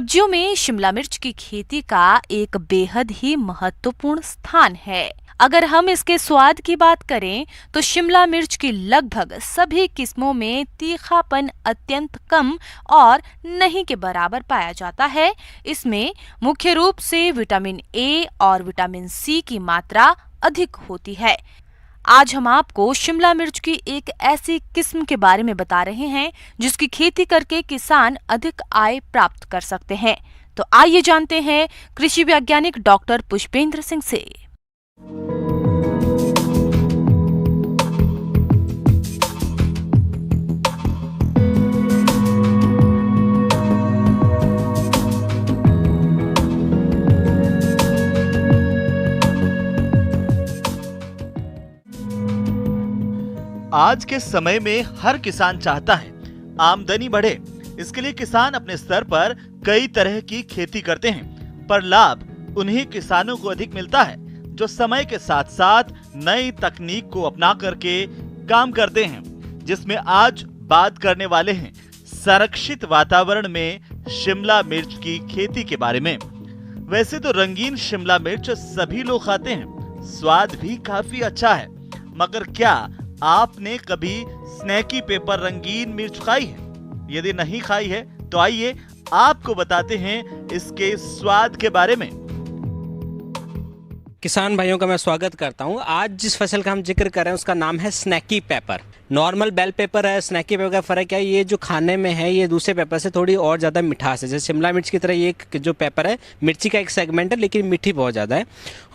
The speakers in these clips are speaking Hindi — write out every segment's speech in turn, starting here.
सब्जियों में शिमला मिर्च की खेती का एक बेहद ही महत्वपूर्ण स्थान है। अगर हम इसके स्वाद की बात करें तो शिमला मिर्च की लगभग सभी किस्मों में तीखापन अत्यंत कम और नहीं के बराबर पाया जाता है। इसमें मुख्य रूप से विटामिन ए और विटामिन सी की मात्रा अधिक होती है। आज हम आपको शिमला मिर्च की एक ऐसी किस्म के बारे में बता रहे हैं जिसकी खेती करके किसान अधिक आय प्राप्त कर सकते हैं। तो आइए जानते हैं कृषि वैज्ञानिक डॉक्टर पुष्पेंद्र सिंह से। आज के समय में हर किसान चाहता है आमदनी बढ़े। इसके लिए किसान अपने स्तर पर कई तरह की खेती करते हैं, पर लाभ उन्हीं किसानों को अधिक मिलता है जो समय के साथ साथ नई तकनीक को अपना करके काम करते हैं, जिसमें आज बात करने वाले हैं संरक्षित वातावरण में शिमला मिर्च की खेती के बारे में। वैसे तो रंगीन शिमला मिर्च सभी लोग खाते हैं, स्वाद भी काफी अच्छा है, मगर क्या आपने कभी स्नैकी पेपर रंगीन मिर्च खाई है? यदि नहीं खाई है तो आइए आपको बताते हैं इसके स्वाद के बारे में। किसान भाइयों का मैं स्वागत करता हूं। आज जिस फसल का हम जिक्र कर रहे हैं उसका नाम है स्नैकी पेपर। नॉर्मल बेल पेपर है, स्नैकी पेपर का फ़र्क क्या है? ये जो खाने में है ये दूसरे पेपर से थोड़ी और ज़्यादा मिठास है। जैसे शिमला मिर्च की तरह ये एक जो पेपर है मिर्ची का एक सेगमेंट है, लेकिन मीठी बहुत ज़्यादा है।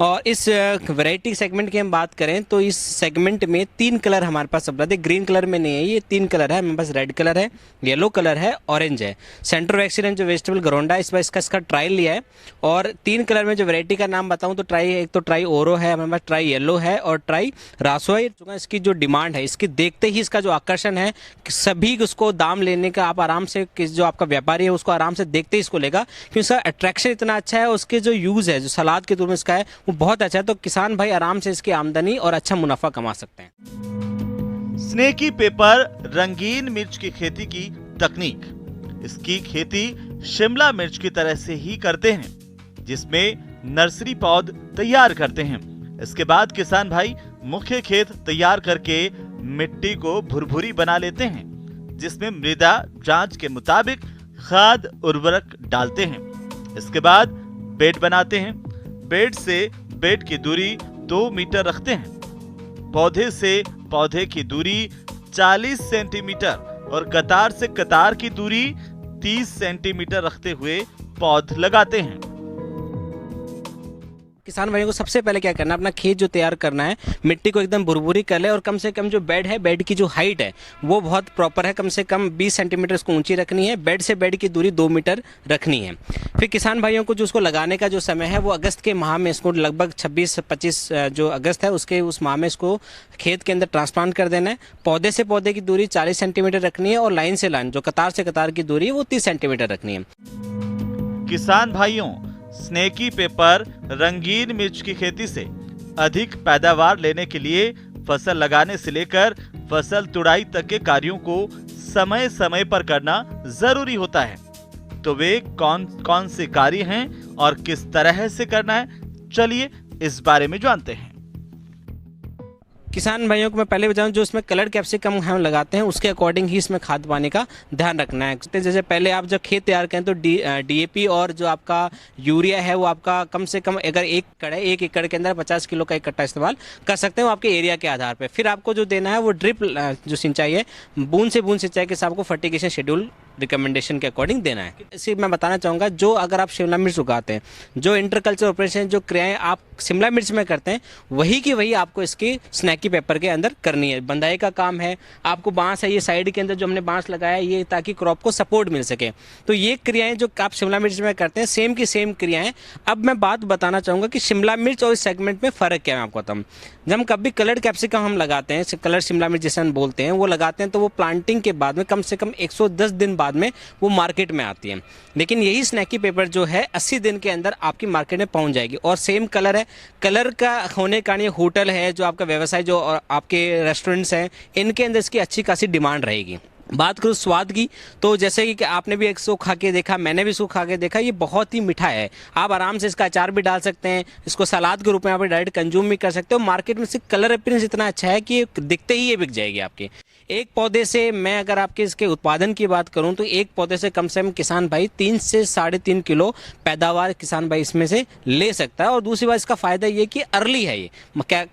और इस वैरायटी सेगमेंट की हम बात करें तो इस सेगमेंट में 3 कलर हमारे पास उपलब्ध है। ग्रीन कलर में नहीं है, ये 3 कलर है हमारे पास। रेड कलर है, येलो कलर है, ऑरेंज है। सेंट्रो वैक्सीन जो वेजिटेबल घरोंडा इस बार इसका ट्रायल लिया है। और 3 कलर में जो वैरायटी का नाम बताऊँ तो एक तो ट्राई ओरो है हमारे पास, ट्राई येलो है और ट्राई रासो है। इसकी जो डिमांड है, इसकी देखते ही इसका जो आकर्षण है कि सभी उसको दाम लेने का आप आराम से, जो आपका व्यापारी है उसको आराम से देखते ही इसको लेगा, क्योंकि इसका अट्रैक्शन इतना अच्छा है। उसके जो यूज है, जो सलाद के रूप में इसका है वो बहुत अच्छा है। तो किसान भाई आराम से इसकी आमदनी और अच्छा मुनाफा कमा सकते हैं। स्नैकी पेपर रंगीन मिर्च की खेती की तकनीक। इसकी खेती शिमला मिर्च की तरह से ही करते हैं, जिसमें नर्सरी पौध तैयार करते हैं। इसके बाद किसान भाई मुख्य खेत तैयार करके मिट्टी को भुरभुरी बना लेते हैं, जिसमें मृदा जांच के मुताबिक खाद उर्वरक डालते हैं। इसके बाद बेड बनाते हैं। बेड से बेड की दूरी 2 मीटर रखते हैं। पौधे से पौधे की दूरी 40 सेंटीमीटर और कतार से कतार की दूरी 30 सेंटीमीटर रखते हुए पौध लगाते हैं। किसान भाइयों को सबसे पहले क्या करना है, अपना खेत जो तैयार करना है, मिट्टी को एकदम भुरभुरी कर ले और कम से कम जो बेड है, बेड की जो हाइट है वो बहुत प्रॉपर है, कम से कम 20 सेंटीमीटर इसको ऊंची रखनी है। बेड से बेड की दूरी 2 मीटर रखनी है। फिर किसान भाइयों को जो उसको लगाने का जो समय है वो अगस्त के माह में, इसको लगभग 26-25 जो अगस्त है उस माह में इसको खेत के अंदर ट्रांसप्लांट कर देना है। पौधे से पौधे की दूरी 40 सेंटीमीटर रखनी है और लाइन से लाइन जो कतार से कतार की दूरी है वो 30 सेंटीमीटर रखनी है। किसान भाइयों, स्नैकी पेपर रंगीन मिर्च की खेती से अधिक पैदावार लेने के लिए फसल लगाने से लेकर फसल तुड़ाई तक के कार्यों को समय समय पर करना जरूरी होता है। तो वे कौन कौन से कार्य हैं और किस तरह से करना है, चलिए इस बारे में जानते हैं। किसान भाइयों को मैं पहले बताऊं, जो इसमें कलर कैप्सिकम हम लगाते हैं उसके अकॉर्डिंग ही इसमें खाद पानी का ध्यान रखना है। जैसे पहले आप जब खेत तैयार करें तो डीएपी और जो आपका यूरिया है वो आपका कम से कम, अगर 1 एकड़ के अंदर 50 किलो का इकट्ठा इस्तेमाल कर सकते हैं, वो आपके एरिया के आधार पर। फिर आपको जो देना है वो ड्रिप जो सिंचाई है, बूंद से बूंद सिंचाई के साथ आपको फर्टिगेशन शेड्यूल रिकमेंडेशन के अकॉर्डिंग देना है। इसी मैं बताना चाहूँगा, जो अगर आप शिमला मिर्च उगाते हैं, जो इंटरकल्चर ऑपरेशन जो क्रियाएं आप शिमला मिर्च में करते हैं वही की वही आपको इसकी स्नैकी पेपर के अंदर करनी है। बंदाई का काम है, आपको बांस है, ये साइड के अंदर जो हमने बांस लगाया है ये ताकि क्रॉप को सपोर्ट मिल सके। तो ये क्रियाएं जो आप शिमला मिर्च में करते हैं सेम की सेम क्रियाएं। अब मैं बात बताना चाहूँगा कि शिमला मिर्च और इस सेगमेंट में फ़र्क क्या है आपको बताऊँ। जब हम कभी कलर्ड कैप्सिकम हम लगाते हैं, कलर शिमला मिर्च जैसे हम बोलते हैं, वो लगाते हैं तो वो प्लांटिंग के बाद में कम से कम 110 दिन बाद में वो मार्केट में आती है। लेकिन यही स्नैकी पेपर जो है 80 दिन के अंदर आपकी मार्केट में पहुंच जाएगी। और सेम कलर है, कलर का होने का ये होटल है, जो आपका व्यवसाय, जो आपके रेस्टोरेंट्स हैं, इनके अंदर इसकी अच्छी खासी डिमांड रहेगी। बात करूँ स्वाद की, तो जैसे कि आपने भी एक सो खा के देखा, मैंने भी सो खा के देखा, ये बहुत ही मीठा है। आप आराम से इसका अचार भी डाल सकते हैं, इसको सलाद के रूप में आप डायरेक्ट कंज्यूम भी कर सकते हो। मार्केट में से कलर अपीयरेंस इतना अच्छा है कि दिखते ही ये बिक जाएगी आपके। एक पौधे से मैं अगर आपके इसके उत्पादन की बात करूं तो एक पौधे से कम किसान भाई 3 से 3.5 किलो पैदावार किसान भाई इसमें से ले सकता है। और दूसरी बात इसका फायदा ये कि अर्ली है, ये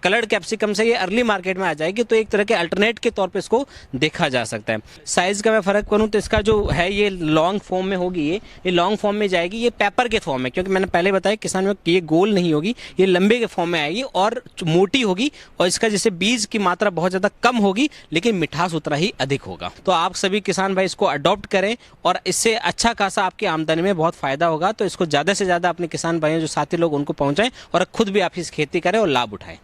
कलर्ड कैप्सिकम से ये अर्ली मार्केट में आ जाएगी, तो एक तरह के अल्टरनेट के तौर पे इसको देखा जा सकता है। साइज का मैं फर्क करूं तो इसका जो है ये लॉन्ग फॉर्म में होगी, ये लॉन्ग फॉर्म में जाएगी, ये पेपर के फॉर्म में, क्योंकि मैंने पहले बताया किसान में ये गोल नहीं होगी, ये लंबे के फॉर्म में आएगी और मोटी होगी। और इसका जैसे बीज की मात्रा बहुत ज़्यादा कम होगी लेकिन मिठास उतना ही अधिक होगा। तो आप सभी किसान भाई इसको अडॉप्ट करें और इससे अच्छा खासा आपकी आमदनी में बहुत फायदा होगा। तो इसको ज़्यादा से ज़्यादा अपने किसान भाइयों जो साथी लोग उनको पहुंचाएं और खुद भी आप इस खेती करें और लाभ उठाएं।